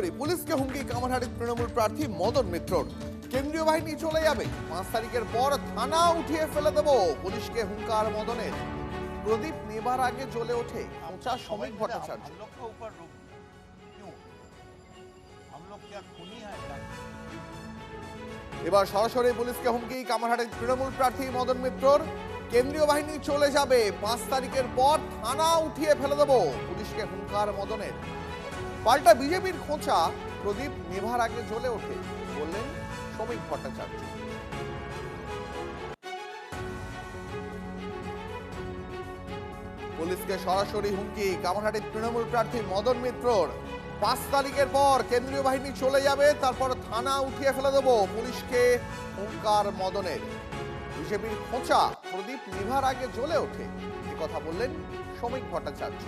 সরাসরি পুলিশকে হুমকি কামারহাটির তৃণমূল প্রার্থী মদন মিত্রর। কেন্দ্রীয় বাহিনী চলে যাবে, 5 তারিখের পর থানা উঠিয়ে ফেলে দেব, পুলিশকে হুঙ্কার মদনের। প্রদীপ নেবার আগে জ্বলে ওঠে খোঁচা শ্রমিক ভট্টাচার্য। এবার সরাসরি পুলিশকে হুমকি কামারহাটির তৃণমূল প্রার্থী মদন মিত্রর। কেন্দ্রীয় বাহিনী চলে যাবে, 5 তারিখের পর থানা উঠিয়ে ফেলে দেব, পুলিশকে হুঙ্কার মদনের। পাল্টা বিজেপির খোঁচা, প্রদীপ নেভার আগে জ্বলে ওঠে, বললেন শ্রমিক ভট্টাচার্য। পুলিশকে সরাসরি হুমকি কামারহাটির তৃণমূল প্রার্থী মদন মিত্রর। 5 তারিখের পর কেন্দ্রীয় বাহিনী চলে যাবে, তারপর থানা উঠিয়ে ফেলে দেব, পুলিশকে হুঙ্কার মদনের। বিজেপির খোঁচা, প্রদীপ নিভার আগে জ্বলে ওঠে, এ কথা বললেন শ্রমিক ভট্টাচার্য।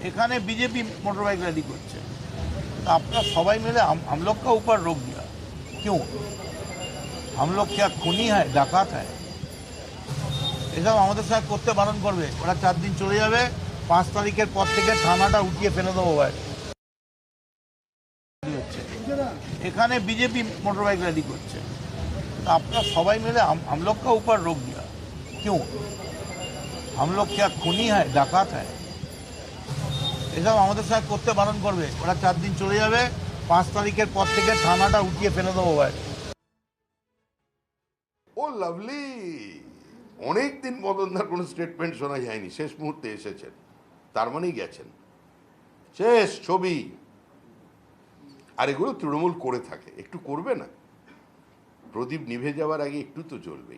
এখানে বিজেপি মোটরবাইক র্যালি করছে, আপনারা সবাই মিলে हम लोग का ऊपर रोक दिया क्यों? हम लोग क्या খুনি है, ডাকাত है? এসব আমাদের সাথে করতে বারণ করবে। ওরা 4 দিন চলে যাবে, 5 তারিখের পর থেকে থানাটা উঠিয়ে ফেলে দেবো ভাই। এখানে বিজেপি মোটরবাইক র্যালি করছে, আপনারা সবাই মিলে हम लोग का ऊपर रोक दिया क्यों? हम लोग क्या খুনি है, ডাকাত है? এসব আমাদের সাথে করতে বারণ করবে। ওরা 4 দিন চলে যাবে, 5 তারিখের পর থেকে থানাটা উঠিয়ে ফেলে দেবো ভাই। ও লাভলি, অনেকদিন মদনদার কোনো স্টেটমেন্ট শোনা যায়নি, শেষ মুহূর্তে এসেছেন, তার মানেই গেছেন, শেষ ছবি। আর এগুলো তৃণমূল করে থাকে, একটু করবে না? প্রদীপ নিভে যাওয়ার আগে একটু তো চলবে।